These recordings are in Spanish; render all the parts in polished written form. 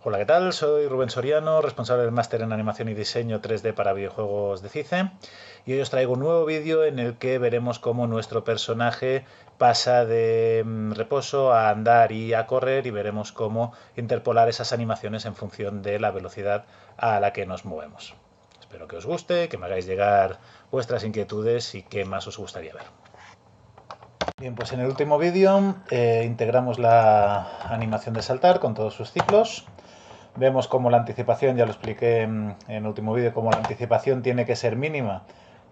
Hola, ¿qué tal? Soy Rubén Soriano, responsable del máster en animación y diseño 3D para videojuegos de CICE, y hoy os traigo un nuevo vídeo en el que veremos cómo nuestro personaje pasa de reposo a andar y a correr, y veremos cómo interpolar esas animaciones en función de la velocidad a la que nos movemos. Espero que os guste, que me hagáis llegar vuestras inquietudes y qué más os gustaría ver. Bien, pues en el último vídeo integramos la animación de saltar con todos sus ciclos. Vemos cómo la anticipación, ya lo expliqué en el último vídeo, cómo la anticipación tiene que ser mínima,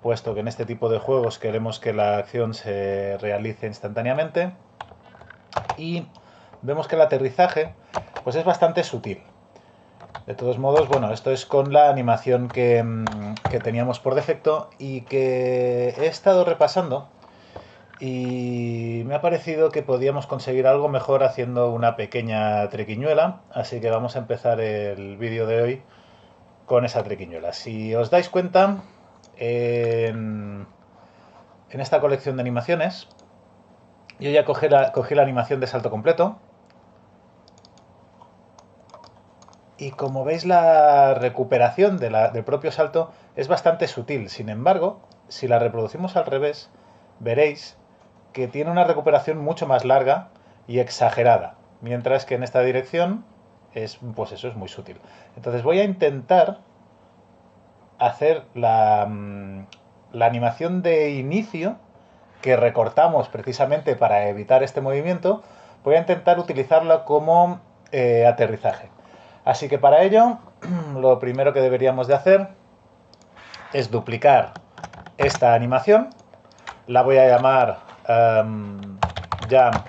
puesto que en este tipo de juegos queremos que la acción se realice instantáneamente. Y vemos que el aterrizaje pues es bastante sutil. De todos modos, bueno, esto es con la animación que teníamos por defecto y que he estado repasando, y me ha parecido que podíamos conseguir algo mejor haciendo una pequeña triquiñuela, así que vamos a empezar el vídeo de hoy con esa triquiñuela. Si os dais cuenta, en esta colección de animaciones, yo ya cogí la animación de salto completo, y como veis la recuperación del propio salto es bastante sutil. Sin embargo, si la reproducimos al revés, veréis que tiene una recuperación mucho más larga y exagerada, mientras que en esta dirección pues eso es muy sutil. Entonces voy a intentar hacer la animación de inicio que recortamos precisamente para evitar este movimiento. Voy a intentar utilizarla como aterrizaje. Así que para ello, lo primero que deberíamos de hacer es duplicar esta animación. La voy a llamar Jump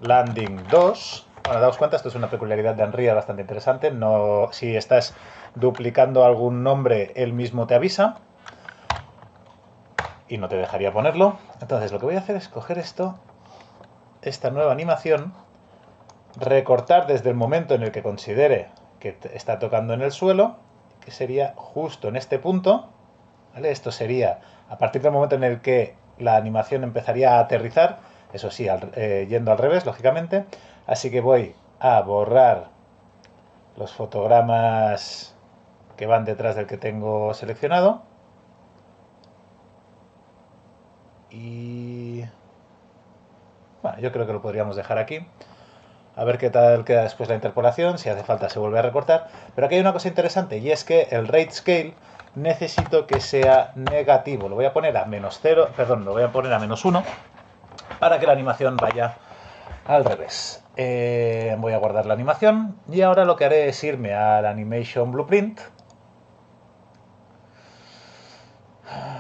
Landing 2. Bueno, daos cuenta, esto es una peculiaridad de Unreal bastante interesante. No, si estás duplicando algún nombre, él mismo te avisa y no te dejaría ponerlo. Entonces lo que voy a hacer es coger esta nueva animación, recortar desde el momento en el que considere que está tocando en el suelo, que sería justo en este punto, ¿vale? Esto sería a partir del momento en el que la animación empezaría a aterrizar, eso sí, yendo al revés, lógicamente. Así que voy a borrar los fotogramas que van detrás del que tengo seleccionado. Y bueno, yo creo que lo podríamos dejar aquí. A ver qué tal queda después la interpolación, si hace falta se vuelve a recortar. Pero aquí hay una cosa interesante, y es que el rate scale necesito que sea negativo. Lo voy a poner a menos 0, perdón, lo voy a poner a menos 1 para que la animación vaya al revés. Voy a guardar la animación y ahora lo que haré es irme al Animation Blueprint.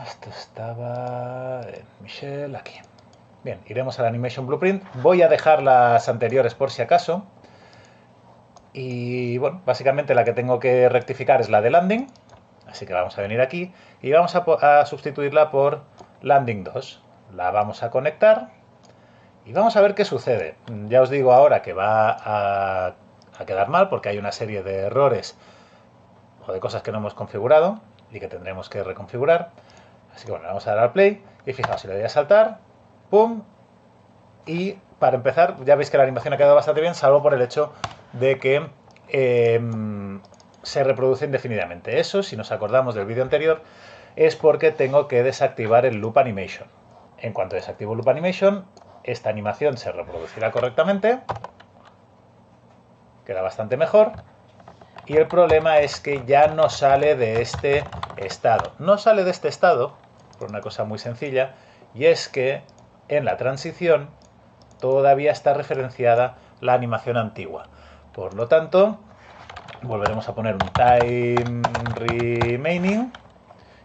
Esto estaba en Michelle, aquí. Bien, iremos al Animation Blueprint. Voy a dejar las anteriores por si acaso. Y bueno, básicamente la que tengo que rectificar es la de landing. Así que vamos a venir aquí y vamos a sustituirla por landing 2. La vamos a conectar y vamos a ver qué sucede. Ya os digo ahora que va a quedar mal porque hay una serie de errores o de cosas que no hemos configurado y que tendremos que reconfigurar. Así que bueno, vamos a dar al play y fijaos, si le doy a saltar, ¡pum! Y para empezar, ya veis que la animación ha quedado bastante bien, salvo por el hecho de que se reproduce indefinidamente. Eso, si nos acordamos del vídeo anterior, es porque tengo que desactivar el Loop Animation. En cuanto desactivo el Loop Animation, esta animación se reproducirá correctamente, queda bastante mejor, y el problema es que ya no sale de este estado. No sale de este estado por una cosa muy sencilla, y es que en la transición todavía está referenciada la animación antigua. Por lo tanto, volveremos a poner un time remaining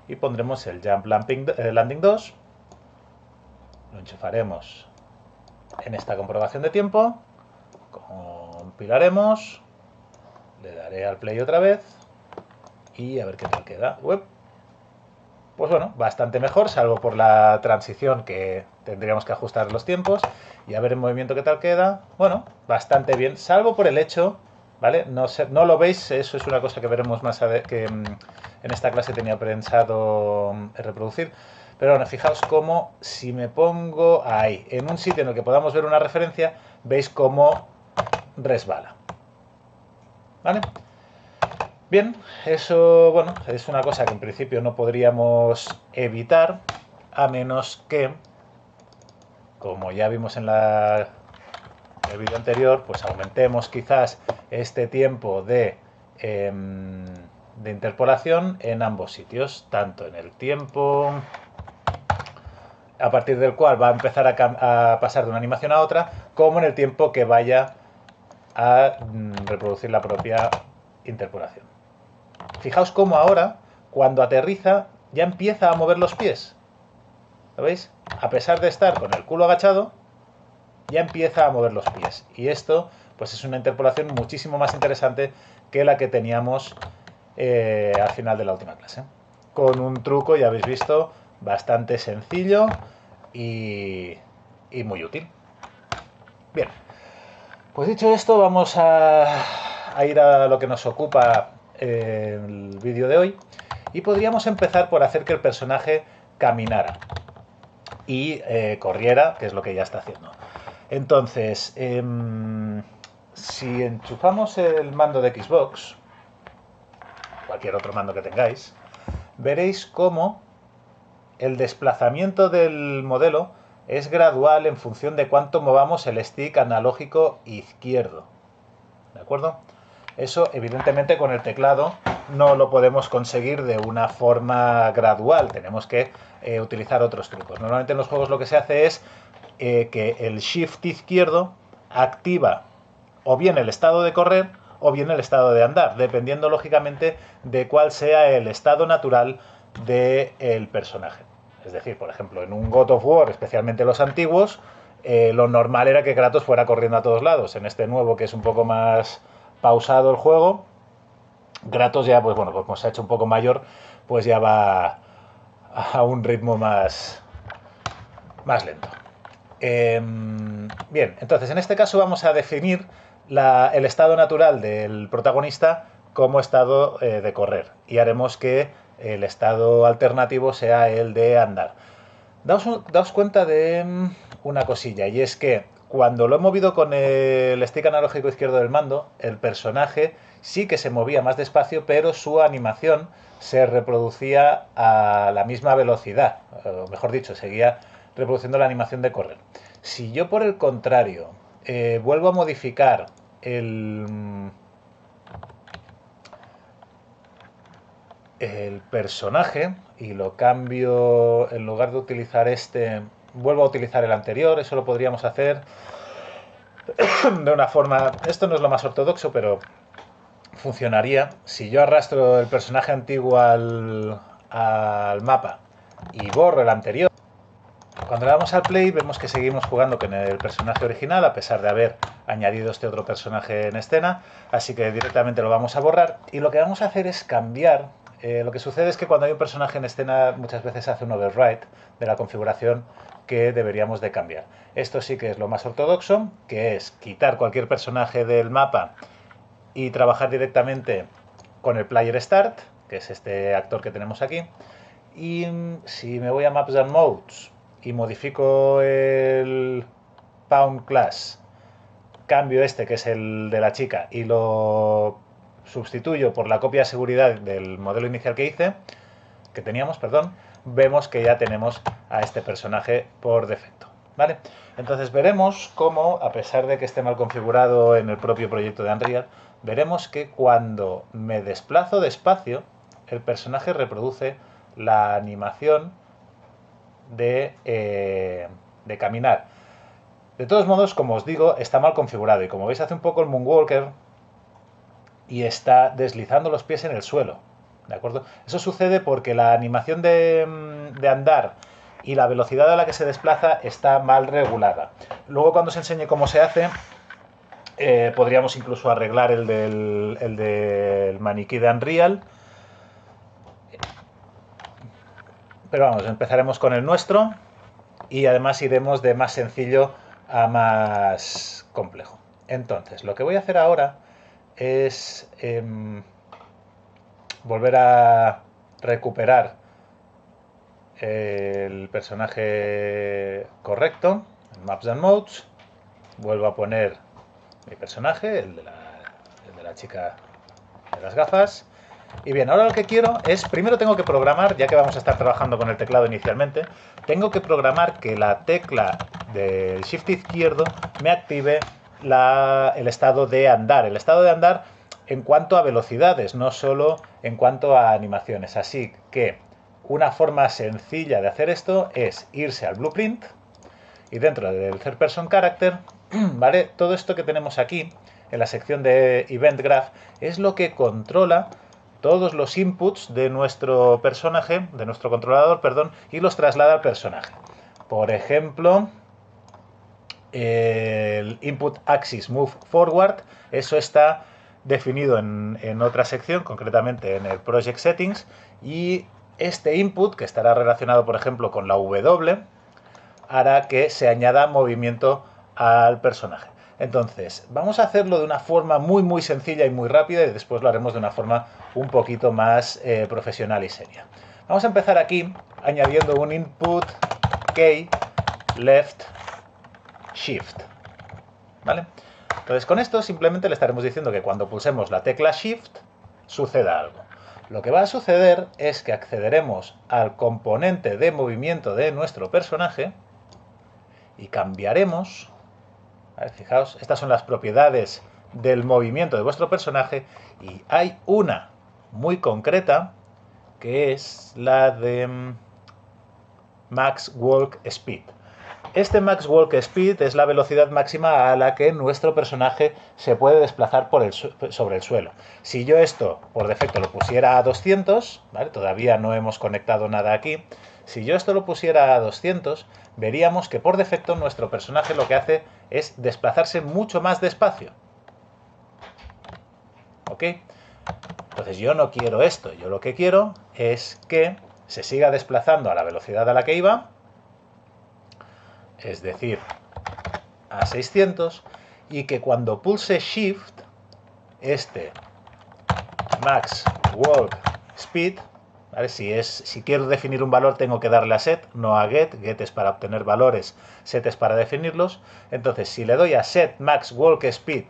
y pondremos el jump landing 2. Lo enchufaremos en esta comprobación de tiempo, compilaremos, le daré al play otra vez y a ver qué tal queda. Pues bueno, bastante mejor, salvo por la transición que tendríamos que ajustar los tiempos y a ver en movimiento qué tal queda. Bueno, bastante bien, salvo por el hecho, ¿vale? No lo veis, eso es una cosa que veremos más que en esta clase tenía pensado reproducir. Pero bueno, fijaos cómo si me pongo ahí, en un sitio en el que podamos ver una referencia, veis cómo resbala. ¿vale? Bien, eso, bueno, es una cosa que en principio no podríamos evitar, a menos que, como ya vimos en el vídeo anterior, pues aumentemos quizás este tiempo de interpolación en ambos sitios, tanto en el tiempo a partir del cual va a empezar a pasar de una animación a otra, como en el tiempo que vaya a reproducir la propia interpolación. Fijaos cómo ahora, cuando aterriza, ya empieza a mover los pies. ¿Lo veis? A pesar de estar con el culo agachado, ya empieza a mover los pies. Y esto, pues es una interpolación muchísimo más interesante que la que teníamos al final de la última clase. Con un truco, ya habéis visto, bastante sencillo y muy útil. Bien, pues dicho esto, vamos a ir a lo que nos ocupa el vídeo de hoy. Y podríamos empezar por hacer que el personaje caminara y corriera, que es lo que ya está haciendo. Entonces, si enchufamos el mando de Xbox, cualquier otro mando que tengáis, veréis cómo el desplazamiento del modelo es gradual en función de cuánto movamos el stick analógico izquierdo. ¿De acuerdo? Eso, evidentemente, con el teclado no lo podemos conseguir de una forma gradual. Tenemos que utilizar otros trucos. Normalmente en los juegos lo que se hace es que el shift izquierdo activa o bien el estado de correr o bien el estado de andar, dependiendo lógicamente de cuál sea el estado natural del personaje. Es decir, por ejemplo, en un God of War, especialmente los antiguos, lo normal era que Kratos fuera corriendo a todos lados. En este nuevo, que es un poco más pausado el juego, Kratos ya, pues bueno, pues como se ha hecho un poco mayor, pues ya va a un ritmo más lento. Bien, entonces en este caso vamos a definir el estado natural del protagonista como estado de correr y haremos que el estado alternativo sea el de andar. Daos cuenta de una cosilla, y es que cuando lo he movido con el stick analógico izquierdo del mando, el personaje sí que se movía más despacio, pero su animación se reproducía a la misma velocidad, o mejor dicho, seguía reproduciendo la animación de correr. Si yo, por el contrario, vuelvo a modificar el personaje y lo cambio, en lugar de utilizar este, vuelvo a utilizar el anterior, eso lo podríamos hacer de una forma, esto no es lo más ortodoxo, pero funcionaría. Si yo arrastro el personaje antiguo al mapa y borro el anterior, cuando le damos al play vemos que seguimos jugando con el personaje original a pesar de haber añadido este otro personaje en escena, así que directamente lo vamos a borrar y lo que vamos a hacer es cambiar. Lo que sucede es que cuando hay un personaje en escena muchas veces hace un override de la configuración que deberíamos de cambiar. Esto sí que es lo más ortodoxo, que es quitar cualquier personaje del mapa y trabajar directamente con el player start, que es este actor que tenemos aquí. Y si me voy a Maps and Modes y modifico el Pound Class, cambio este que es el de la chica y lo sustituyo por la copia de seguridad del modelo inicial que teníamos, perdón, vemos que ya tenemos a este personaje por defecto, ¿vale? Entonces veremos cómo, a pesar de que esté mal configurado en el propio proyecto de Unreal, veremos que cuando me desplazo despacio, el personaje reproduce la animación de caminar. De todos modos, como os digo, está mal configurado y como veis hace un poco el Moonwalker y está deslizando los pies en el suelo. ¿De acuerdo? Eso sucede porque la animación de andar y la velocidad a la que se desplaza está mal regulada. Luego cuando os enseñe cómo se hace, podríamos incluso arreglar el del maniquí de Unreal. Pero vamos, empezaremos con el nuestro y además iremos de más sencillo a más complejo. Entonces, lo que voy a hacer ahora es volver a recuperar el personaje correcto en Maps and Modes. Vuelvo a poner mi personaje, el de la chica de las gafas. Y bien, ahora lo que quiero es, primero tengo que programar, ya que vamos a estar trabajando con el teclado inicialmente, tengo que programar que la tecla del Shift izquierdo me active el estado de andar. El estado de andar en cuanto a velocidades, no solo en cuanto a animaciones. Así que una forma sencilla de hacer esto es irse al Blueprint y dentro del Third Person Character, ¿vale? Todo esto que tenemos aquí en la sección de Event Graph es lo que controla todos los inputs de nuestro personaje, de nuestro controlador, perdón, y los traslada al personaje. Por ejemplo, el input axis move forward, eso está definido en otra sección, concretamente en el project settings, y este input, que estará relacionado, por ejemplo, con la W, hará que se añada movimiento al personaje. Entonces, vamos a hacerlo de una forma muy sencilla y muy rápida y después lo haremos de una forma un poquito más profesional y seria. Vamos a empezar aquí añadiendo un input key left shift. ¿Vale? Entonces, con esto simplemente le estaremos diciendo que cuando pulsemos la tecla shift suceda algo. Lo que va a suceder es que accederemos al componente de movimiento de nuestro personaje y cambiaremos. A ver, fijaos, estas son las propiedades del movimiento de vuestro personaje y hay una muy concreta que es la de Max Walk Speed. Este Max Walk Speed es la velocidad máxima a la que nuestro personaje se puede desplazar sobre el suelo. Si yo esto por defecto lo pusiera a 200, ¿vale? Todavía no hemos conectado nada aquí. Si yo esto lo pusiera a 200, veríamos que por defecto nuestro personaje lo que hace es desplazarse mucho más despacio. ¿Ok? Entonces yo no quiero esto. Yo lo que quiero es que se siga desplazando a la velocidad a la que iba, es decir, a 600, y que cuando pulse Shift, este Max Walk Speed, ¿vale? Si quiero definir un valor tengo que darle a set, no a get. Get es para obtener valores, set es para definirlos. Entonces, si le doy a set Max Walk Speed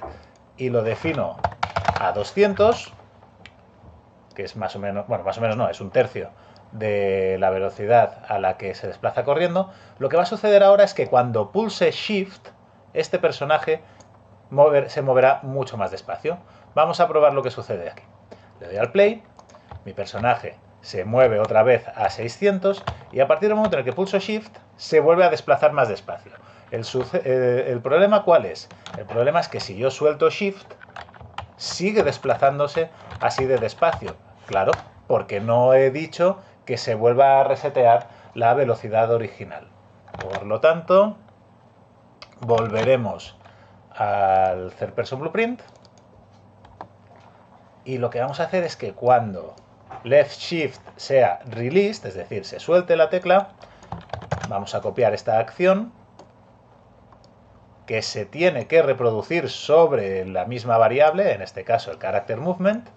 y lo defino a 200, que es más o menos, bueno, más o menos no, es un tercio de la velocidad a la que se desplaza corriendo, lo que va a suceder ahora es que cuando pulse Shift, este personaje se moverá mucho más despacio. Vamos a probar lo que sucede aquí. Le doy al play, mi personaje se mueve otra vez a 600 y a partir del momento en el que pulso Shift se vuelve a desplazar más despacio. El problema ¿cuál es? El problema es que si yo suelto Shift, sigue desplazándose así de despacio. Claro, porque no he dicho que se vuelva a resetear la velocidad original. Por lo tanto, volveremos al Third Person Blueprint y lo que vamos a hacer es que cuando Left Shift sea released, es decir, se suelte la tecla, vamos a copiar esta acción que se tiene que reproducir sobre la misma variable, en este caso el character movement,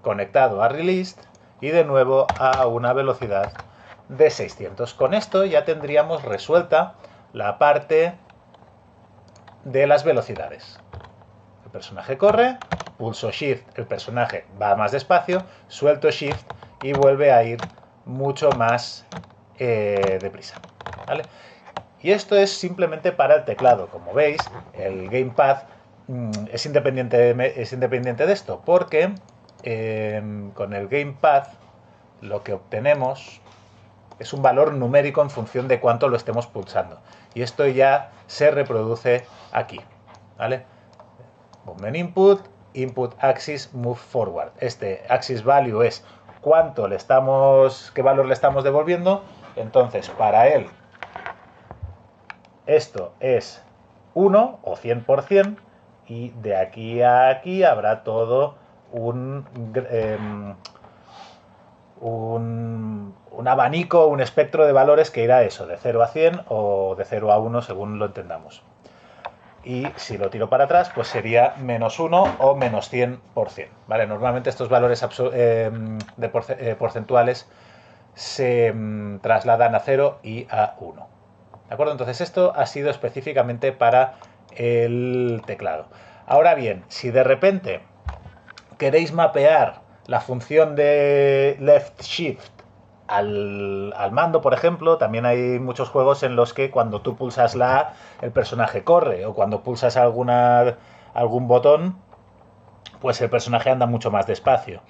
conectado a released y de nuevo a una velocidad de 600. Con esto ya tendríamos resuelta la parte de las velocidades. El personaje corre, pulso Shift, el personaje va más despacio, suelto Shift y vuelve a ir mucho más deprisa. ¿Vale? Y esto es simplemente para el teclado. Como veis, el gamepad es independiente de esto, porque con el gamepad lo que obtenemos es un valor numérico en función de cuánto lo estemos pulsando. Y esto ya se reproduce aquí. ¿Vale? Movement input, input axis move forward. Este axis value es qué valor le estamos devolviendo. Entonces, para él, esto es 1 o 100%, y de aquí a aquí habrá todo un abanico, un espectro de valores que irá eso, de 0 a 100 o de 0 a 1 según lo entendamos. Y si lo tiro para atrás, pues sería -1 o -100%. ¿Vale? Normalmente estos valores porcentuales se trasladan a 0 y a 1. ¿De acuerdo? Entonces esto ha sido específicamente para el teclado. Ahora bien, si de repente queréis mapear la función de left shift al mando, por ejemplo, también hay muchos juegos en los que cuando tú pulsas la A, el personaje corre, o cuando pulsas algún botón, pues el personaje anda mucho más despacio.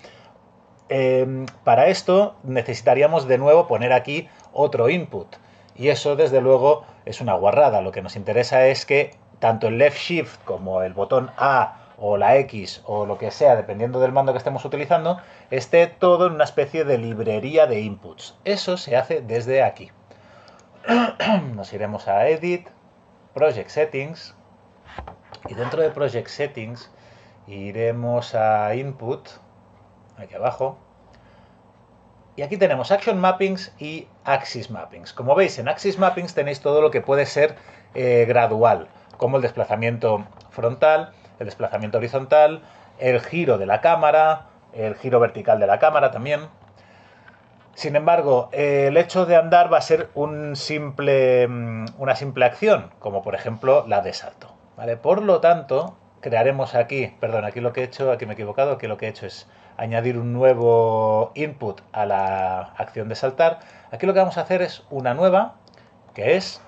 Para esto necesitaríamos de nuevo poner aquí otro input, y eso desde luego es una guarrada. Lo que nos interesa es que tanto el left shift como el botón A o la X o lo que sea, dependiendo del mando que estemos utilizando, esté todo en una especie de librería de inputs. Eso se hace desde aquí. Nos iremos a Edit, Project Settings, y dentro de Project Settings iremos a Input, aquí abajo, y aquí tenemos Action Mappings y Axis Mappings. Como veis, en Axis Mappings tenéis todo lo que puede ser gradual, como el desplazamiento frontal, el desplazamiento horizontal, el giro de la cámara, el giro vertical de la cámara también. Sin embargo, el hecho de andar va a ser una simple acción, como por ejemplo la de salto, ¿vale? Por lo tanto, crearemos aquí, perdón, aquí lo que he hecho, aquí me he equivocado, aquí lo que he hecho es añadir un nuevo input a la acción de saltar. Aquí lo que vamos a hacer es una nueva, que es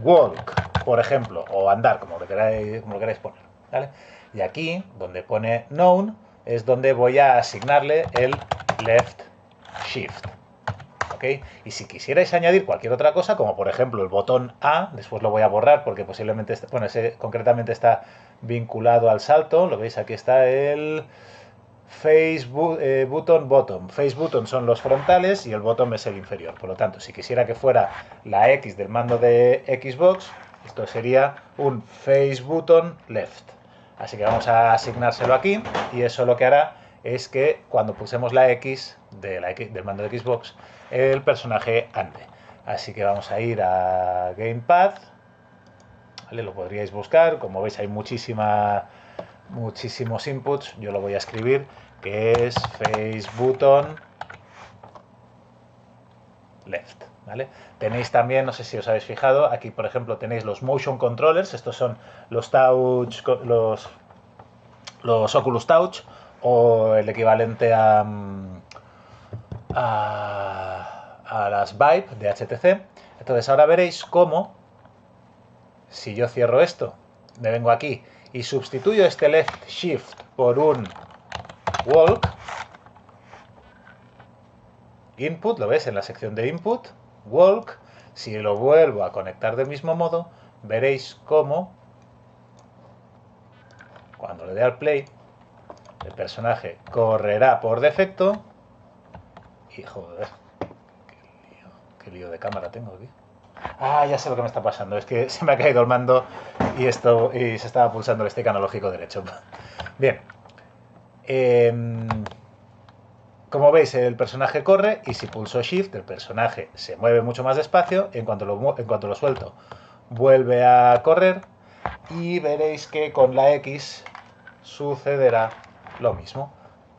walk, por ejemplo, o andar, como lo queráis poner, ¿vale? Y aquí, donde pone known, es donde voy a asignarle el left shift. ¿Okay? Y si quisierais añadir cualquier otra cosa, como por ejemplo el botón A, después lo voy a borrar porque posiblemente, bueno, ese concretamente está vinculado al salto, lo veis, aquí está el face button bottom. Face button son los frontales y el bottom es el inferior. Por lo tanto, si quisiera que fuera la X del mando de Xbox, esto sería un face button left. Así que vamos a asignárselo aquí, y eso lo que hará es que cuando pulsemos la X del mando de Xbox, el personaje ande. Así que vamos a ir a Gamepad, ¿vale? Lo podríais buscar, como veis hay muchísimos inputs. Yo lo voy a escribir, que es face button left, ¿vale? Tenéis también, no sé si os habéis fijado, aquí por ejemplo tenéis los motion controllers. Estos son los touch, los Oculus Touch, o el equivalente a las Vive de HTC. Entonces ahora veréis cómo, si yo cierro esto, me vengo aquí y sustituyo este left shift por un walk, input, lo ves en la sección de input, walk, si lo vuelvo a conectar del mismo modo, veréis cómo cuando le dé al play, el personaje correrá por defecto. Y joder, qué lío de cámara tengo aquí. Ah, ya sé lo que me está pasando. Es que se me ha caído el mando y se estaba pulsando el stick analógico derecho. Bien. Como veis, el personaje corre, y si pulso Shift, el personaje se mueve mucho más despacio. En cuanto lo suelto, vuelve a correr. Y veréis que con la X sucederá lo mismo.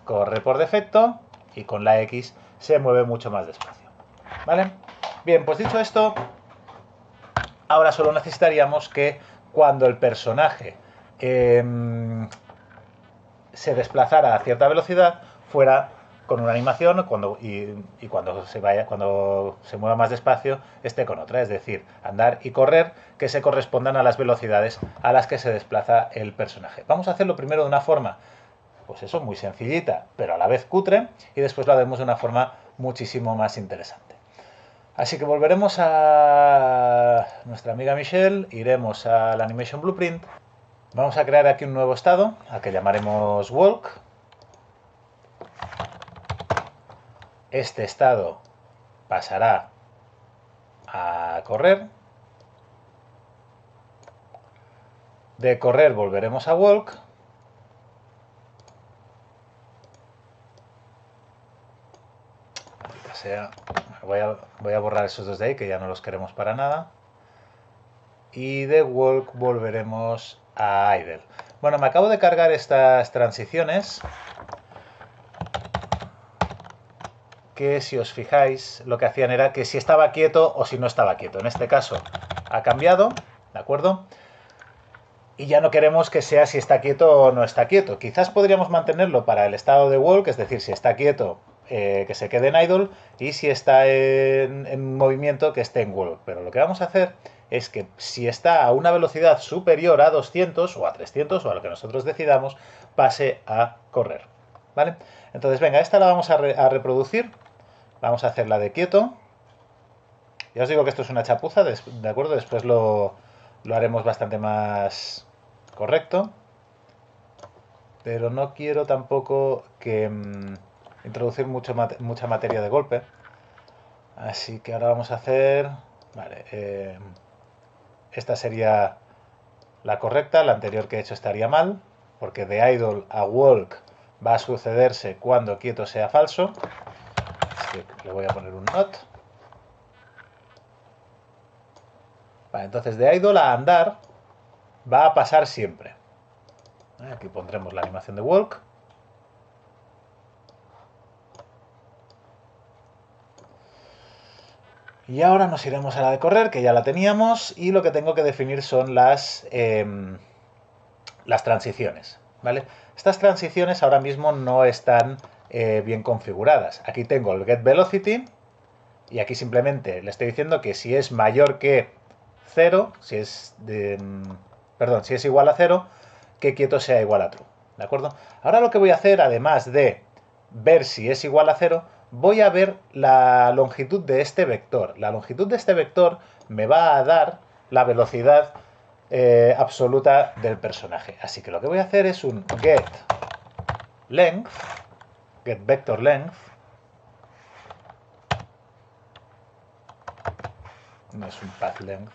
Corre por defecto y con la X se mueve mucho más despacio. ¿Vale? Bien, pues dicho esto, ahora solo necesitaríamos que cuando el personaje se desplazara a cierta velocidad, fuera con una animación, y cuando se mueva más despacio, esté con otra. Es decir, andar y correr que se correspondan a las velocidades a las que se desplaza el personaje. Vamos a hacerlo primero de una forma, pues eso, muy sencillita, pero a la vez cutre, y después lo haremos de una forma muchísimo más interesante. Así que volveremos a nuestra amiga Michelle, iremos al Animation Blueprint, vamos a crear aquí un nuevo estado, al que llamaremos Walk. Este estado pasará a correr. De correr volveremos a Walk. Voy a borrar esos dos de ahí, que ya no los queremos para nada. Y de Walk volveremos a Idle. Bueno, me acabo de cargar estas transiciones, que si os fijáis lo que hacían era que si estaba quieto o si no estaba quieto. En este caso ha cambiado, ¿de acuerdo? y ya no queremos que sea si está quieto o no está quieto. Quizás podríamos mantenerlo para el estado de walk, es decir, si está quieto, que se quede en idle, y si está en movimiento, que esté en walk. Pero lo que vamos a hacer es que si está a una velocidad superior a 200 o a 300 o a lo que nosotros decidamos, pase a correr. ¿Vale? Entonces, venga, esta la vamos a reproducir. Vamos a hacer la de quieto. Ya os digo que esto es una chapuza, ¿de acuerdo? Después lo haremos bastante más correcto. Pero no quiero tampoco que introducir mucha materia de golpe. Así que ahora vamos a hacer... Vale, esta sería la correcta, la anterior que he hecho estaría mal, porque de idle a walk va a sucederse cuando quieto sea falso. Así que le voy a poner un not. Vale, entonces de idle a andar va a pasar siempre. Aquí pondremos la animación de walk. Y ahora nos iremos a la de correr, que ya la teníamos, y lo que tengo que definir son las transiciones, ¿vale? Estas transiciones ahora mismo no están bien configuradas. Aquí tengo el getVelocity, y aquí simplemente le estoy diciendo que si es mayor que 0, si es igual a 0, que quieto sea igual a true, ¿de acuerdo? Ahora lo que voy a hacer, además de ver si es igual a 0, voy a ver la longitud de este vector. La longitud de este vector me va a dar la velocidad absoluta del personaje. Así que lo que voy a hacer es un getVectorLength. No es un pathLength.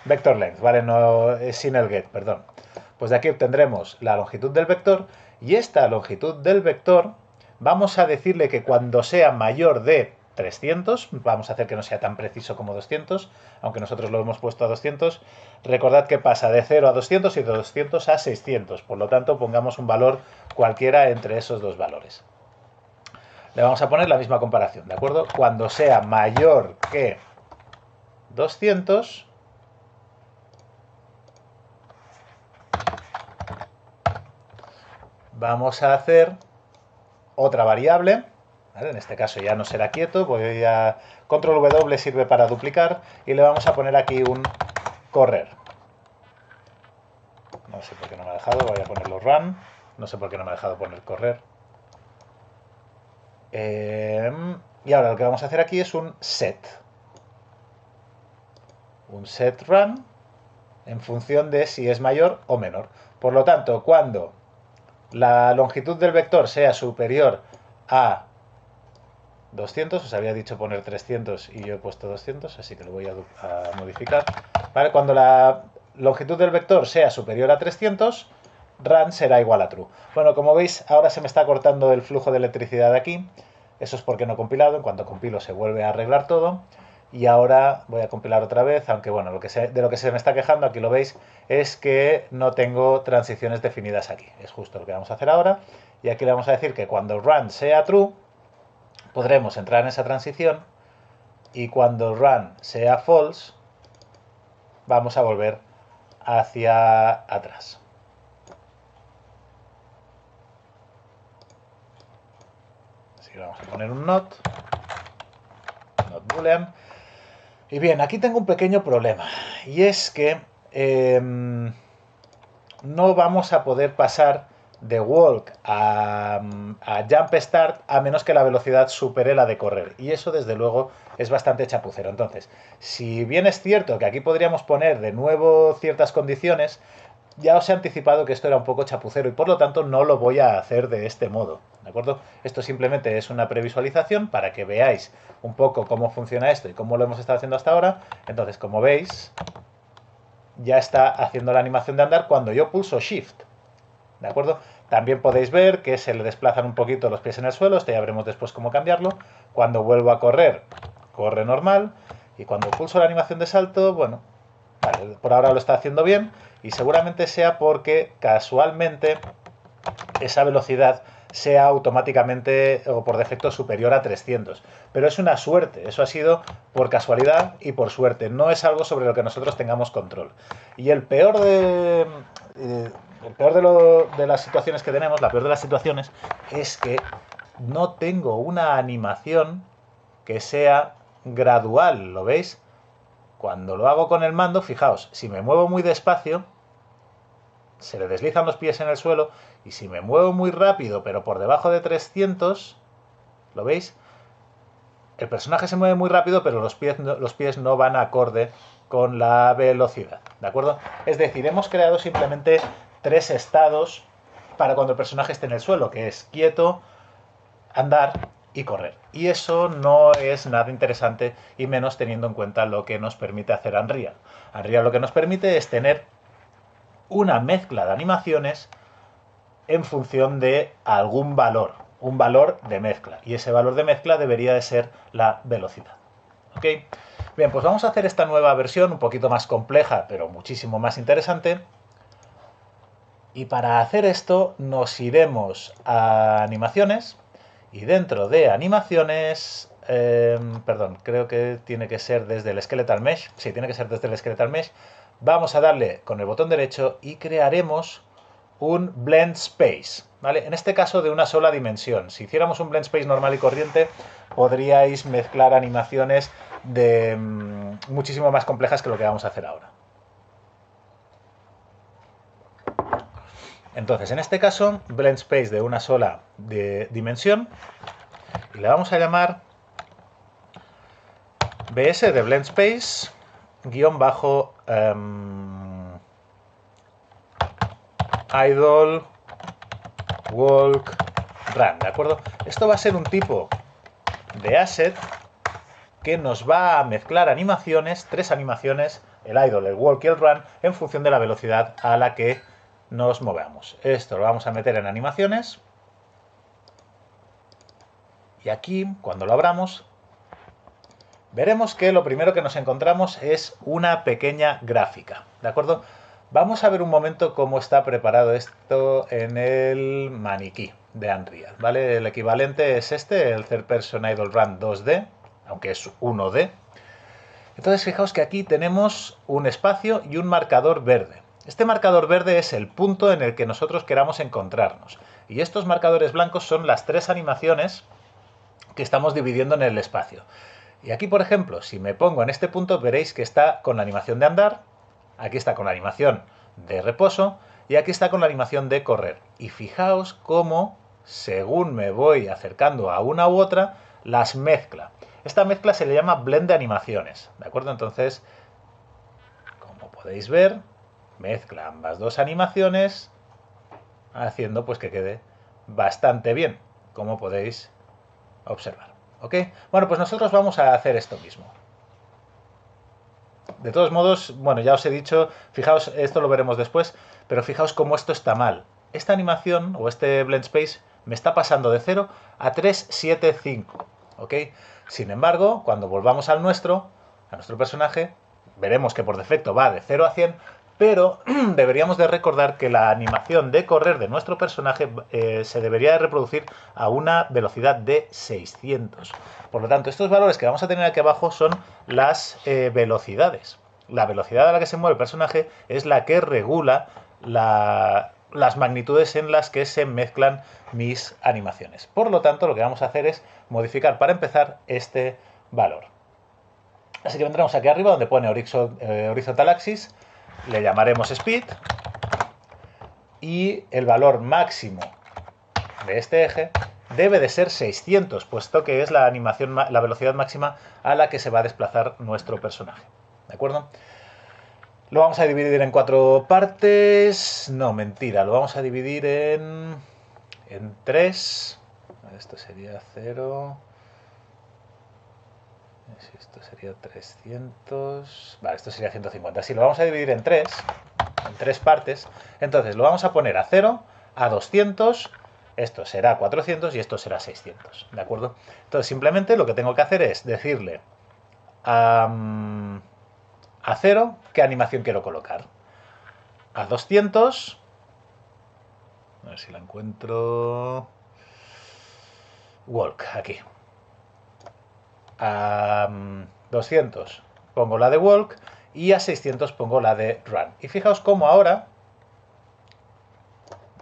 Vector length, ¿vale? No es sin el get, perdón. Pues de aquí obtendremos la longitud del vector, y esta longitud del vector vamos a decirle que cuando sea mayor de 300, vamos a hacer que no sea tan preciso como 200, aunque nosotros lo hemos puesto a 200, recordad que pasa de 0 a 200 y de 200 a 600, por lo tanto pongamos un valor cualquiera entre esos dos valores. Le vamos a poner la misma comparación, ¿de acuerdo? Cuando sea mayor que 200, vamos a hacer otra variable, ¿vale? En este caso ya no será quieto, voy a... Control W sirve para duplicar, y le vamos a poner aquí un correr. No sé por qué no me ha dejado, voy a ponerlo run. No sé por qué no me ha dejado poner correr. Y ahora lo que vamos a hacer aquí es un set. Un set run en función de si es mayor o menor. Por lo tanto, cuando la longitud del vector sea superior a 200, os había dicho poner 300 y yo he puesto 200, así que lo voy a modificar. ¿Vale? Cuando la longitud del vector sea superior a 300, run será igual a true. Bueno, como veis, ahora se me está cortando el flujo de electricidad de aquí. Eso es porque no he compilado. En cuanto compilo se vuelve a arreglar todo. Y ahora voy a compilar otra vez, aunque bueno, de lo que se me está quejando, aquí lo veis, es que no tengo transiciones definidas aquí. Es justo lo que vamos a hacer ahora. Y aquí le vamos a decir que cuando run sea true, podremos entrar en esa transición, y cuando run sea false, vamos a volver hacia atrás. Así que vamos a poner un not boolean. Y bien, aquí tengo un pequeño problema, y es que no vamos a poder pasar de walk a jump start a menos que la velocidad supere la de correr, y eso desde luego es bastante chapucero. Entonces, si bien es cierto que aquí podríamos poner de nuevo ciertas condiciones, ya os he anticipado que esto era un poco chapucero, y por lo tanto no lo voy a hacer de este modo, ¿de acuerdo? Esto simplemente es una previsualización para que veáis un poco cómo funciona esto y cómo lo hemos estado haciendo hasta ahora. Entonces, como veis, ya está haciendo la animación de andar cuando yo pulso Shift, ¿de acuerdo? También podéis ver que se le desplazan un poquito los pies en el suelo, esto ya veremos después cómo cambiarlo. Cuando vuelvo a correr, corre normal, y cuando pulso la animación de salto, bueno, vale, por ahora lo está haciendo bien, y seguramente sea porque casualmente esa velocidad sea automáticamente o por defecto superior a 300. Pero es una suerte, eso ha sido por casualidad y por suerte, no es algo sobre lo que nosotros tengamos control. Y el peor de las situaciones que tenemos, la peor de las situaciones, es que no tengo una animación que sea gradual, ¿lo veis? Cuando lo hago con el mando, fijaos, si me muevo muy despacio, se le deslizan los pies en el suelo, y si me muevo muy rápido, pero por debajo de 300, ¿lo veis? El personaje se mueve muy rápido, pero los pies no van acorde con la velocidad, ¿de acuerdo? Es decir, hemos creado simplemente 3 estados para cuando el personaje esté en el suelo, que es quieto, andar y correr. Y eso no es nada interesante, y menos teniendo en cuenta lo que nos permite hacer Unreal. Unreal lo que nos permite es tener una mezcla de animaciones en función de algún valor, un valor de mezcla. Y ese valor de mezcla debería de ser la velocidad. ¿Ok? Bien, pues vamos a hacer esta nueva versión un poquito más compleja, pero muchísimo más interesante. Y para hacer esto nos iremos a animaciones, y dentro de animaciones, perdón, creo que tiene que ser desde el Skeletal Mesh, sí, tiene que ser desde el Skeletal Mesh, vamos a darle con el botón derecho y crearemos un Blend Space, ¿vale? En este caso de una sola dimensión. Si hiciéramos un Blend Space normal y corriente, podríais mezclar animaciones de muchísimo más complejas que lo que vamos a hacer ahora. Entonces, en este caso, Blend Space de una sola dimensión, y le vamos a llamar BS de Blend Space guión bajo idle walk run, ¿de acuerdo? Esto va a ser un tipo de asset que nos va a mezclar animaciones, 3 animaciones, el idle, el walk y el run, en función de la velocidad a la que nos movamos. Esto lo vamos a meter en animaciones, y aquí, cuando lo abramos, veremos que lo primero que nos encontramos es una pequeña gráfica, ¿de acuerdo? Vamos a ver un momento cómo está preparado esto en el maniquí de Unreal, ¿vale? El equivalente es este, el Third Person Idle Run 2D, aunque es 1D. Entonces fijaos que aquí tenemos un espacio y un marcador verde. Este marcador verde es el punto en el que nosotros queramos encontrarnos. Y estos marcadores blancos son las 3 animaciones que estamos dividiendo en el espacio. Y aquí, por ejemplo, si me pongo en este punto, veréis que está con la animación de andar, aquí está con la animación de reposo, y aquí está con la animación de correr. Y fijaos cómo, según me voy acercando a una u otra, las mezcla. Esta mezcla se le llama blend de animaciones, ¿de acuerdo? Entonces, como podéis ver, mezcla ambas dos animaciones, haciendo pues que quede bastante bien, como podéis observar. ¿Ok? Bueno, pues nosotros vamos a hacer esto mismo. De todos modos, bueno, ya os he dicho, fijaos, esto lo veremos después, pero fijaos cómo esto está mal. Esta animación, o este Blend Space, me está pasando de 0 a 375, ¿ok? Sin embargo, cuando volvamos a nuestro personaje, veremos que por defecto va de 0 a 100, pero deberíamos de recordar que la animación de correr de nuestro personaje se debería de reproducir a una velocidad de 600. Por lo tanto, estos valores que vamos a tener aquí abajo son las velocidades. La velocidad a la que se mueve el personaje es la que regula las magnitudes en las que se mezclan mis animaciones. Por lo tanto, lo que vamos a hacer es modificar para empezar este valor. Así que vendremos aquí arriba donde pone Horizontal Axis, le llamaremos Speed, y el valor máximo de este eje debe de ser 600, puesto que es la velocidad máxima a la que se va a desplazar nuestro personaje. ¿De acuerdo? Lo vamos a dividir en 4 partes. No, mentira, lo vamos a dividir en 3. Esto sería 0. Esto sería 300. Vale, esto sería 150. Sí, lo vamos a dividir en 3 partes. Entonces lo vamos a poner a 0, a 200. Esto será 400 y esto será 600, ¿de acuerdo? Entonces simplemente lo que tengo que hacer es decirle a 0 qué animación quiero colocar. A 200, a ver si la encuentro. walk, aquí. A 200 pongo la de walk y a 600 pongo la de run. Y fijaos cómo ahora,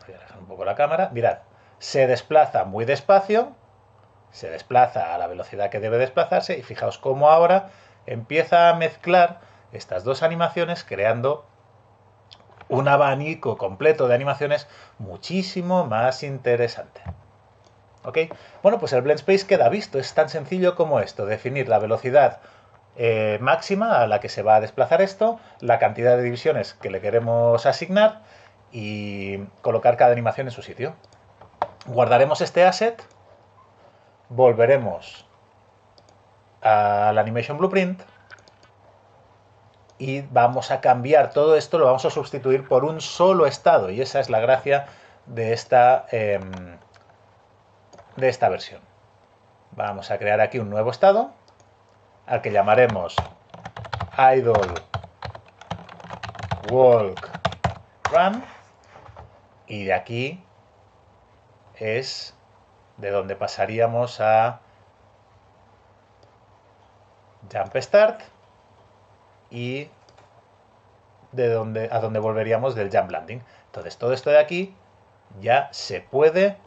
voy a dejar un poco la cámara, mirad, se desplaza muy despacio, se desplaza a la velocidad que debe desplazarse y fijaos cómo ahora empieza a mezclar estas dos animaciones creando un abanico completo de animaciones muchísimo más interesante. ¿Ok? Bueno, pues el Blend Space queda visto. Es tan sencillo como esto, definir la velocidad máxima a la que se va a desplazar esto, la cantidad de divisiones que le queremos asignar y colocar cada animación en su sitio. Guardaremos este asset, volveremos al Animation Blueprint y vamos a cambiar todo esto, lo vamos a sustituir por un solo estado y esa es la gracia de esta versión. Vamos a crear aquí un nuevo estado al que llamaremos idle walk run y de aquí es de donde pasaríamos a jump start y a donde volveríamos del jump landing. Entonces todo esto de aquí ya se puede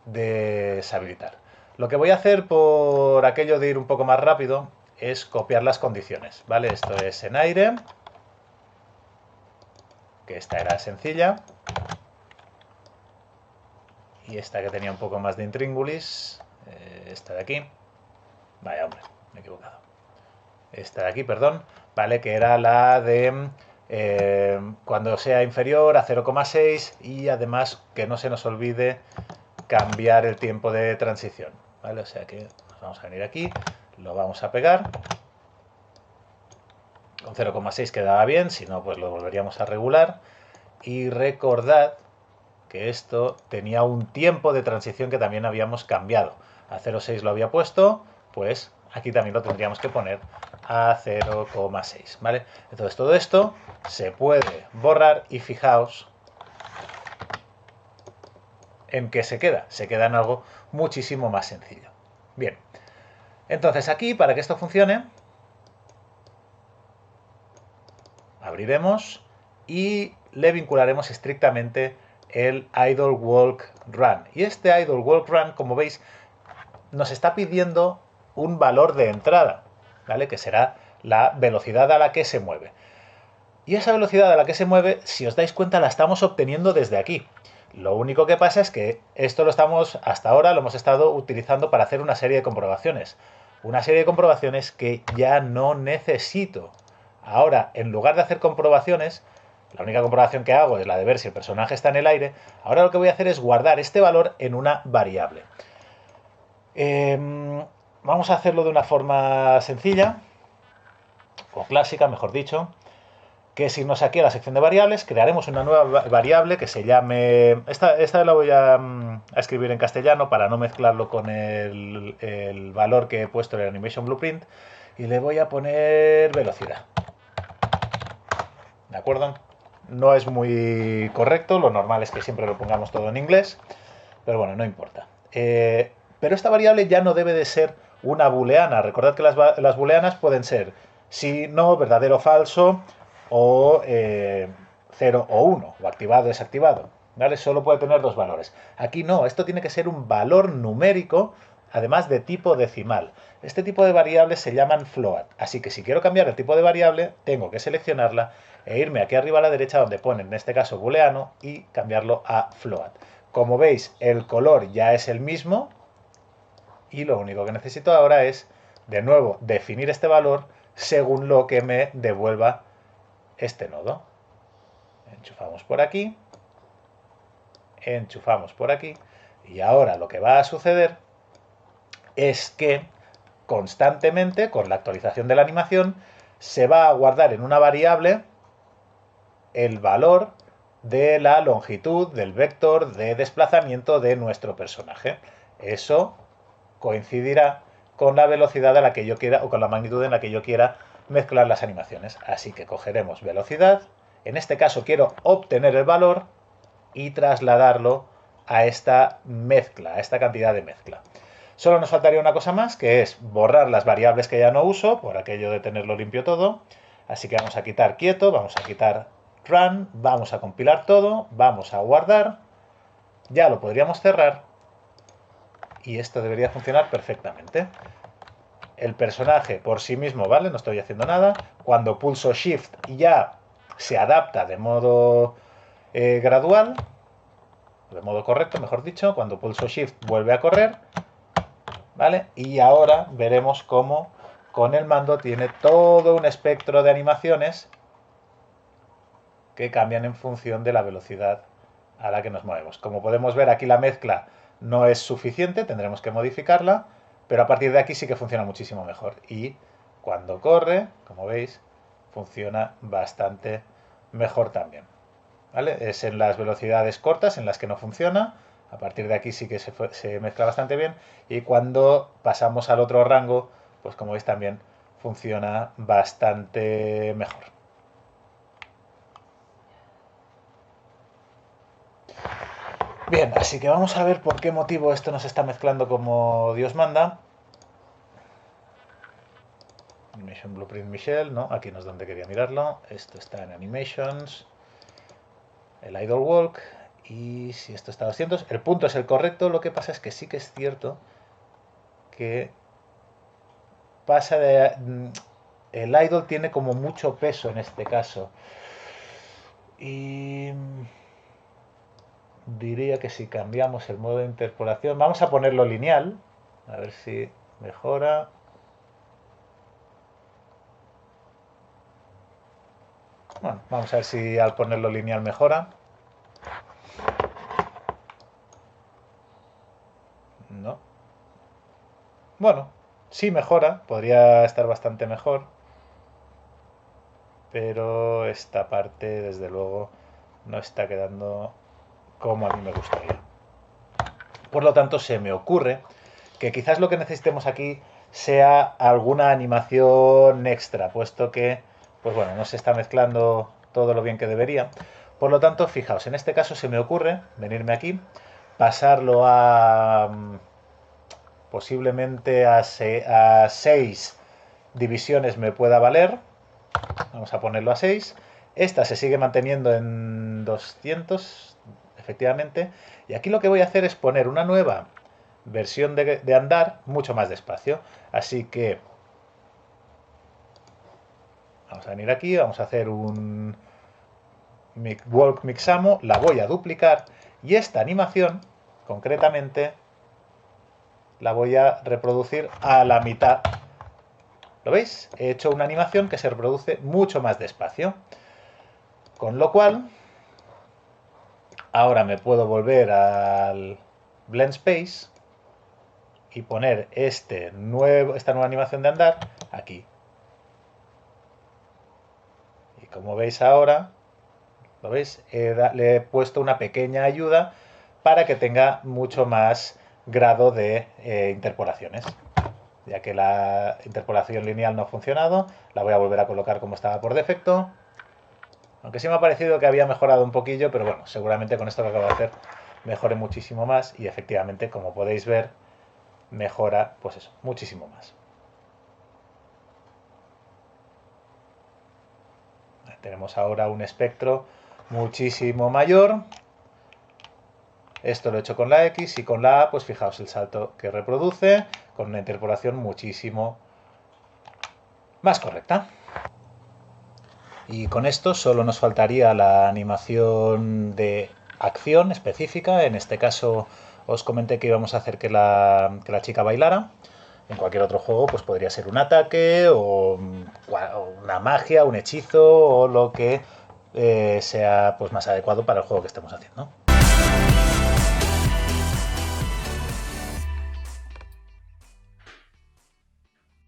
deshabilitar. Lo que voy a hacer por aquello de ir un poco más rápido es copiar las condiciones, ¿vale? Esto es en aire, que esta era sencilla, y esta que tenía un poco más de intríngulis, esta de aquí, vaya hombre, me he equivocado, esta de aquí, perdón, vale, que era la de cuando sea inferior a 0,6 y además que no se nos olvide cambiar el tiempo de transición, ¿vale? O sea que nos vamos a venir aquí, lo vamos a pegar, con 0,6 quedaba bien, si no pues lo volveríamos a regular y recordad que esto tenía un tiempo de transición que también habíamos cambiado, a 0,6 lo había puesto, pues aquí también lo tendríamos que poner a 0,6, ¿vale? Entonces todo esto se puede borrar y fijaos en qué se queda en algo muchísimo más sencillo. Bien, entonces aquí para que esto funcione abriremos y le vincularemos estrictamente el idle walk run. Y este idle walk run, como veis, nos está pidiendo un valor de entrada, ¿vale? Que será la velocidad a la que se mueve. Y esa velocidad a la que se mueve, si os dais cuenta, la estamos obteniendo desde aquí. Lo único que pasa es que esto hasta ahora lo hemos estado utilizando para hacer una serie de comprobaciones. Una serie de comprobaciones que ya no necesito. Ahora, en lugar de hacer comprobaciones, la única comprobación que hago es la de ver si el personaje está en el aire. Ahora lo que voy a hacer es guardar este valor en una variable. Vamos a hacerlo de una forma sencilla, o clásica, mejor dicho, que es irnos aquí a la sección de variables, crearemos una nueva variable que se llame... Esta la voy a escribir en castellano para no mezclarlo con el valor que he puesto en el Animation Blueprint, y le voy a poner velocidad. ¿De acuerdo? No es muy correcto, lo normal es que siempre lo pongamos todo en inglés, pero bueno, no importa. Pero esta variable ya no debe de ser una booleana. Recordad que las booleanas pueden ser sí, no, verdadero o falso, o 0 o 1, o activado o desactivado. ¿Vale? Solo puede tener dos valores. Aquí no, esto tiene que ser un valor numérico, además de tipo decimal. Este tipo de variables se llaman float, así que si quiero cambiar el tipo de variable, tengo que seleccionarla e irme aquí arriba a la derecha donde pone, en este caso, booleano, y cambiarlo a float. Como veis, el color ya es el mismo, y lo único que necesito ahora es, de nuevo, definir este valor según lo que me devuelva este nodo. Enchufamos por aquí, enchufamos por aquí, y ahora lo que va a suceder es que constantemente, con la actualización de la animación, se va a guardar en una variable el valor de la longitud del vector de desplazamiento de nuestro personaje. Eso coincidirá con la velocidad a la que yo quiera, o con la magnitud en la que yo quiera mezclar las animaciones. Así que cogeremos velocidad, en este caso quiero obtener el valor y trasladarlo a esta mezcla, a esta cantidad de mezcla. Solo nos faltaría una cosa más, que es borrar las variables que ya no uso, por aquello de tenerlo limpio todo. Así que vamos a quitar quieto, vamos a quitar run, vamos a compilar todo, vamos a guardar, ya lo podríamos cerrar y esto debería funcionar perfectamente. El personaje por sí mismo, ¿vale? No estoy haciendo nada. Cuando pulso Shift ya se adapta de modo gradual, de modo correcto, mejor dicho. Cuando pulso Shift vuelve a correr, ¿vale? Y ahora veremos cómo con el mando tiene todo un espectro de animaciones que cambian en función de la velocidad a la que nos movemos. Como podemos ver, aquí la mezcla no es suficiente, tendremos que modificarla, pero a partir de aquí sí que funciona muchísimo mejor. Y cuando corre, como veis, funciona bastante mejor también. ¿Vale? Es en las velocidades cortas en las que no funciona. A partir de aquí sí que se mezcla bastante bien. Y cuando pasamos al otro rango, pues como veis también funciona bastante mejor. Bien, así que vamos a ver por qué motivo esto nos está mezclando como Dios manda. Animation Blueprint Michelle, no, aquí no es donde quería mirarlo. Esto está en Animations, el Idle Walk, y si esto está a 200, el punto es el correcto, lo que pasa es que sí que es cierto que pasa de... El idle tiene como mucho peso en este caso. Y diría que si cambiamos el modo de interpolación, vamos a ponerlo lineal, a ver si mejora. Bueno, vamos a ver si al ponerlo lineal mejora. No. Bueno, sí mejora, podría estar bastante mejor, pero esta parte desde luego no está quedando como a mí me gustaría. Por lo tanto, se me ocurre que quizás lo que necesitemos aquí sea alguna animación extra, puesto que, pues bueno, no se está mezclando todo lo bien que debería. Por lo tanto, fijaos, en este caso se me ocurre venirme aquí, pasarlo a posiblemente a 6 divisiones me pueda valer. Vamos a ponerlo a 6. Esta se sigue manteniendo en 200, efectivamente. Y aquí lo que voy a hacer es poner una nueva versión de andar mucho más despacio. Así que vamos a venir aquí, vamos a hacer un walk mixamo, la voy a duplicar y esta animación, concretamente, la voy a reproducir a la mitad. ¿Lo veis? He hecho una animación que se reproduce mucho más despacio. Con lo cual, ahora me puedo volver al Blend Space y poner esta nueva animación de andar aquí. Y como veis ahora, ¿lo veis? Le he puesto una pequeña ayuda para que tenga mucho más grado de interpolaciones. Ya que la interpolación lineal no ha funcionado, la voy a volver a colocar como estaba por defecto. Aunque sí me ha parecido que había mejorado un poquillo, pero bueno, seguramente con esto que acabo de hacer mejore muchísimo más y efectivamente, como podéis ver, mejora, pues eso, muchísimo más. Tenemos ahora un espectro muchísimo mayor. Esto lo he hecho con la X y con la A, pues fijaos el salto que reproduce con una interpolación muchísimo más correcta. Y con esto solo nos faltaría la animación de acción específica. En este caso os comenté que íbamos a hacer que la chica bailara. En cualquier otro juego pues podría ser un ataque o una magia, un hechizo o lo que sea pues más adecuado para el juego que estemos haciendo.